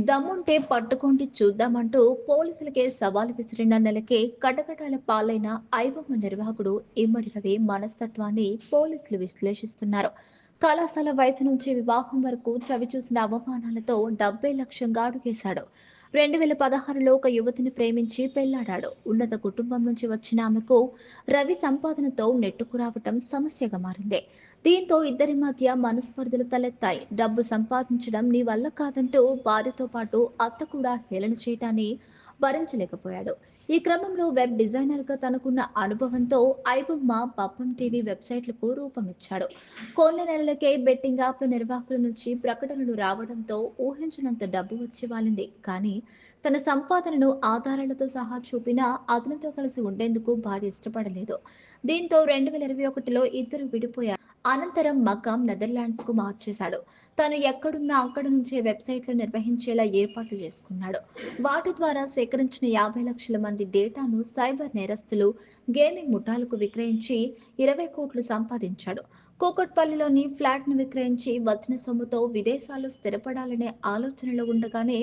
దమ్ముంటే పట్టుకోండి చూద్దామంటూ పోలీసులకే సవాల్ విసిరిన నెలకే కటకటాల పాలైన ఐబొమ్మ నిర్వాహకుడు ఇమ్మడి రవి మనస్తత్వాన్ని పోలీసులు విశ్లేషిస్తున్నారు. కళాశాల వయసు నుంచి వివాహం వరకు చవిచూసిన అవమానాలతో 70 లక్షంగా అడుగేశాడు. 2016లో ఒక యువతిని ప్రేమించి పెళ్లాడాడు. ఉన్నత కుటుంబం నుంచి వచ్చిన ఆమెకు రవి సంపాదనతో నెట్టుకురావటం సమస్యగా మారింది. దీంతో ఇద్దరి మధ్య మనస్పర్ధలు తలెత్తాయి. డబ్బు సంపాదించడం నీ వల్ల కాదంటూ భార్యతో పాటు అత్త కూడా హేళన చేయటాన్ని భరించలేకపోయాడు. ఈ క్రమంలో వెబ్ డిజైనర్గా తనకున్న అనుభవంతో ఐబొమ్మ, పప్పం టీవీ వెబ్సైట్లకు రూపమిచ్చాడు. కొన్ని నెలలకే బెట్టింగ్ యాప్ల నిర్వాహకుల నుంచి ప్రకటనలు రావడంతో ఊహించినంత డబ్బు వచ్చి వాలింది. కానీ తన సంపాదనను ఆధారాలతో సహా చూపినా అతనితో కలిసి ఉండేందుకు భార్య ఇష్టపడలేదు. దీంతో 2021లో ఇద్దరు విడిపోయారు. అనంతరం మకాం నెదర్లాండ్స్‌కు మార్చేశాడు. తను ఎక్కడున్నా అక్కడి నుంచే వెబ్‌సైట్‌లు నిర్వహించేలా ఏర్పాట్లు చేసుకున్నాడు. వాటి ద్వారా సేకరించిన 50 లక్షల మంది డేటాను సైబర్ నేరస్తులు, గేమింగ్ ముఠాలకు విక్రయించి 20 కోట్లు సంపాదించాడు. కూకట్పల్లిలోని ఫ్లాట్‌ను విక్రయించి వచ్చిన సొమ్ముతో విదేశాల్లో స్థిరపడాలనే ఆలోచనలో ఉండగానే